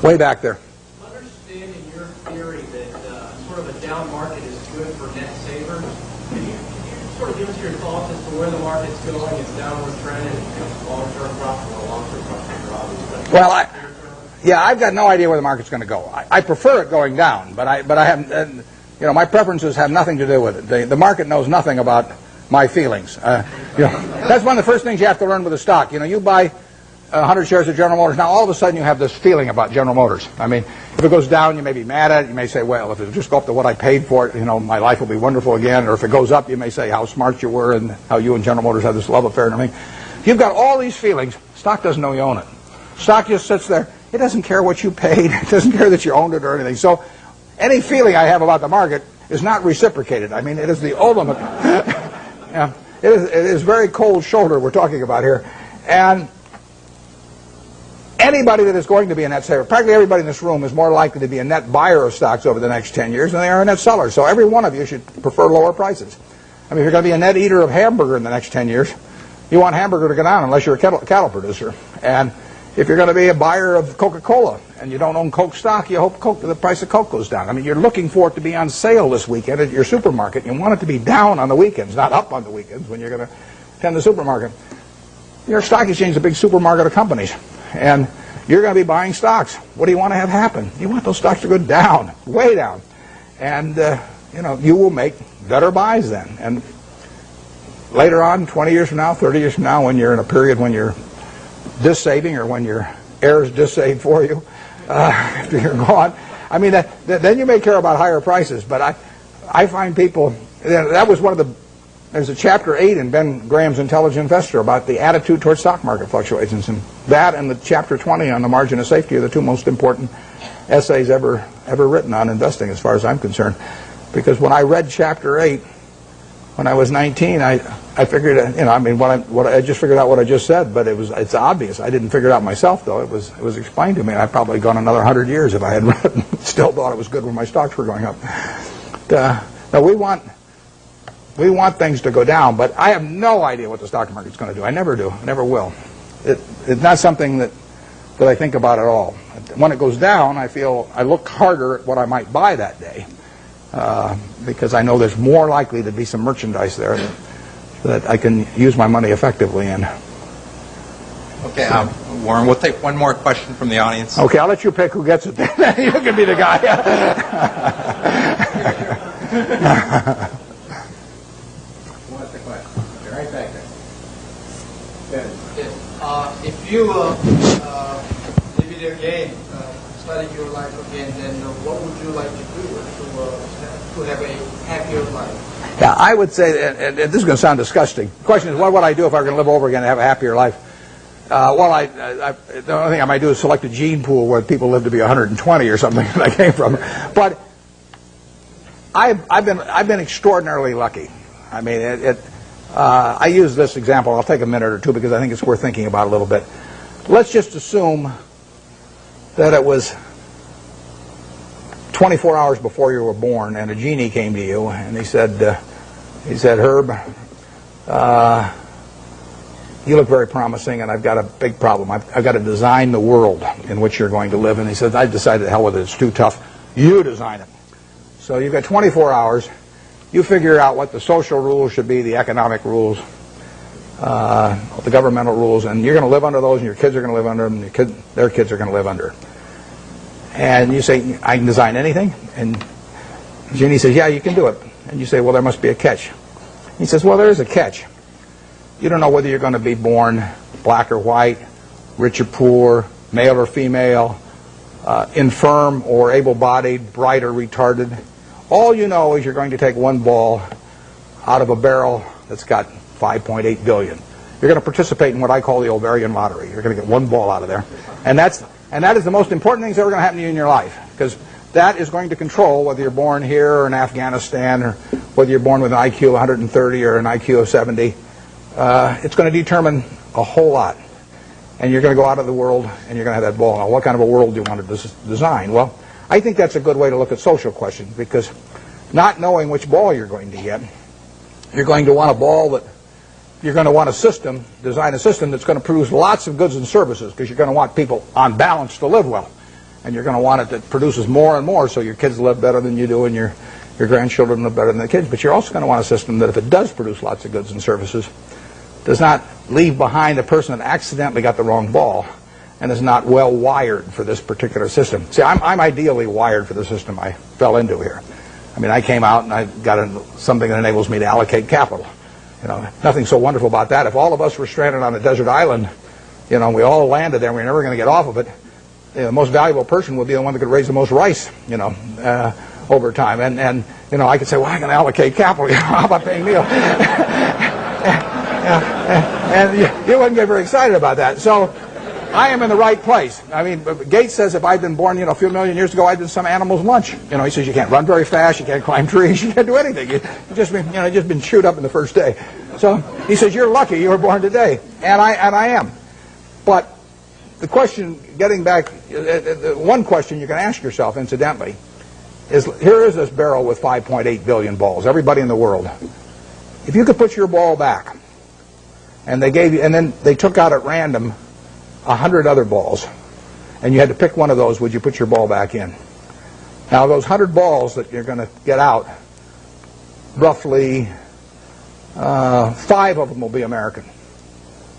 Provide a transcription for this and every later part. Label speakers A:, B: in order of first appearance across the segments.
A: Way back there.
B: Understanding your theory that sort of a down market is good for net savers, can you sort of give us your thoughts as to where the market's going, its downward trend, and long-term profit or long-term profit?
A: Well, I've got no idea where the market's going to go. I prefer it going down, but I haven't. My preferences have nothing to do with it. The market knows nothing about my feelings. That's one of the first things you have to learn with a stock. You buy 100 shares of General Motors. Now, all of a sudden, you have this feeling about General Motors. I mean, if it goes down, you may be mad at it. You may say, well, if it just go up to what I paid for it, my life will be wonderful again. Or if it goes up, you may say how smart you were and how you and General Motors have this love affair and everything. You've got all these feelings. Stock doesn't know you own it. Stock just sits there. It doesn't care what you paid. It doesn't care that you owned it or anything. So any feeling I have about the market is not reciprocated. I mean, it is the ultimate. It is very cold shoulder we're talking about here. And anybody that is going to be a net saver, practically everybody in this room is more likely to be a net buyer of stocks over the next 10 years than they are a net seller. So every one of you should prefer lower prices. I mean, if you're going to be a net eater of hamburger in the next 10 years, you want hamburger to go down unless you're a cattle producer. And if you're going to be a buyer of Coca-Cola and you don't own Coke stock, you hope the price of Coke goes down. I mean, you're looking for it to be on sale this weekend at your supermarket. You want it to be down on the weekends, not up on the weekends when you're going to attend the supermarket. Your stock exchange is a big supermarket of companies, and you're going to be buying stocks. What do you want to have happen? You want those stocks to go down, way down. And, you will make better buys then. And later on, 20 years from now, 30 years from now, when you're in a period when you're dis-saving or when your heirs dis-save for you after you're gone, I mean, then you may care about higher prices. But I find people, that was one of the, there's a chapter 8 in Ben Graham's Intelligent Investor about the attitude towards stock market fluctuations. And that and the chapter 20 on the margin of safety are the two most important essays ever written on investing as far as I'm concerned. Because when I read chapter 8, when I was 19, I figured, I just figured out what I just said, but it's obvious. I didn't figure it out myself, though. It was explained to me. I'd probably gone another 100 years if I had read it. Still thought it was good when my stocks were going up. Now we want things to go down, but I have no idea what the stock market's going to do. I never do. I never will. It's not something that I think about at all. When it goes down, I look harder at what I might buy that day. Because I know there's more likely to be some merchandise there that I can use my money effectively in.
C: Okay, Warren, we'll take one more question from the audience.
A: Okay, I'll let you pick who gets it then. You can be the guy.
B: What's the question? Okay, right back there. If you dividend gain, study your life again, then what would you like to do to have a happier life?
A: Yeah, I would say, and this is going to sound disgusting. The question is, what would I do if I were going to live over again and have a happier life? The only thing I might do is select a gene pool where people live to be 120 or something that I came from. But I've been extraordinarily lucky. I mean, I use this example. I'll take a minute or two because I think it's worth thinking about a little bit. Let's just assume that it was 24 hours before you were born, and a genie came to you, and he said, Herb, you look very promising, and I've got a big problem. I've got to design the world in which you're going to live. And he said, I've decided the hell with it. It's too tough. You design it. So you've got 24 hours. You figure out what the social rules should be, the economic rules, the governmental rules, and you're going to live under those, and your kids are going to live under them, and their kids are going to live under. And you say, I can design anything? And Genie says, yeah, you can do it. And you say, well, there must be a catch. He says, well, there is a catch. You don't know whether you're going to be born black or white, rich or poor, male or female, infirm or able-bodied, bright or retarded. All you know is you're going to take one ball out of a barrel that's got 5.8 billion. You're going to participate in what I call the ovarian lottery. You're going to get one ball out of there. And that is the most important thing that's ever going to happen to you in your life, because that is going to control whether you're born here or in Afghanistan, or whether you're born with an IQ of 130 or an IQ of 70. It's going to determine a whole lot. And you're going to go out of the world and you're going to have that ball. Now, what kind of a world do you want to design? Well, I think that's a good way to look at social questions, because not knowing which ball you're going to get, you're going to want a ball that you're going to want design a system that's going to produce lots of goods and services, because you're going to want people on balance to live well. and you're going to want it that produces more and more, so your kids live better than you do, and your grandchildren live better than the kids. But you're also going to want a system that, if it does produce lots of goods and services, does not leave behind a person that accidentally got the wrong ball and is not well wired for this particular system. See, I'm ideally wired for the system I fell into here. I mean, I came out and I got something that enables me to allocate capital. Nothing so wonderful about that. If all of us were stranded on a desert island, we all landed there and we're never going to get off of it, the most valuable person would be the one that could raise the most rice, over time. And I could say, well, I can allocate capital. How about paying Neil? And you wouldn't get very excited about that. So I am in the right place. I mean, Gates says if I'd been born, a few million years ago, I'd been some animal's lunch. He says you can't run very fast, you can't climb trees, you can't do anything. You've just been chewed up in the first day. So he says you're lucky you were born today, and I am. But the question, getting back, one question you can ask yourself, incidentally, is here is this barrel with 5.8 billion balls. Everybody in the world, if you could put your ball back, and then they took out at random 100 other balls, and you had to pick one of those, would you put your ball back in? Now, those 100 balls that you're going to get out, roughly 5 of them will be American.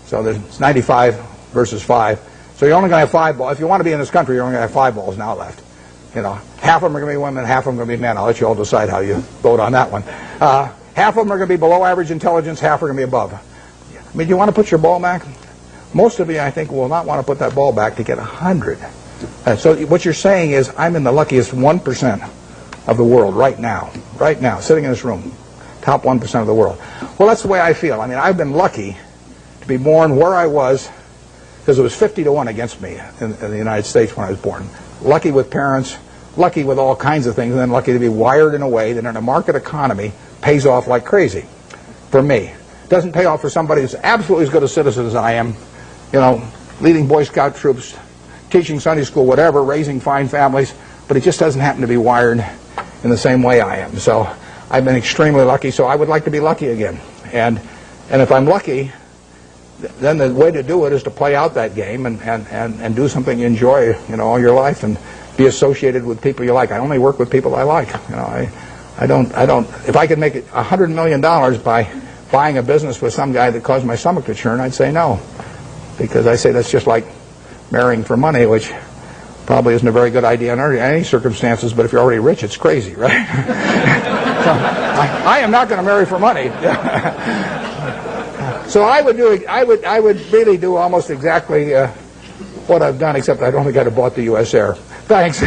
A: So there's 95 versus 5. So you're only going to have 5 balls. If you want to be in this country, you're only going to have 5 balls now left. Half of them are going to be women, half of them are going to be men. I'll let you all decide how you vote on that one. Half of them are going to be below average intelligence, half are going to be above. I mean, do you want to put your ball back? Most of you, I think, will not want to put that ball back to get 100. So what you're saying is, I'm in the luckiest 1% of the world right now, sitting in this room, top 1% of the world. Well, that's the way I feel. I mean, I've been lucky to be born where I was, because it was 50-1 against me in the United States when I was born. Lucky with parents, lucky with all kinds of things, and then lucky to be wired in a way that in a market economy pays off like crazy for me. Doesn't pay off for somebody who's absolutely as good a citizen as I am, leading Boy Scout troops, teaching Sunday school, whatever, raising fine families, but it just doesn't happen to be wired in the same way I am. So I've been extremely lucky, so I would like to be lucky again. And if I'm lucky, then the way to do it is to play out that game and do something you enjoy, all your life, and be associated with people you like. I only work with people I like. I don't. If I could make $100 million by buying a business with some guy that caused my stomach to churn, I'd say no, because I say that's just like marrying for money, which probably isn't a very good idea under any circumstances. But if you're already rich, it's crazy, right? So I am not going to marry for money. So I would really do almost exactly what I've done, except I don't think I'd have bought the U.S. Air. Thanks.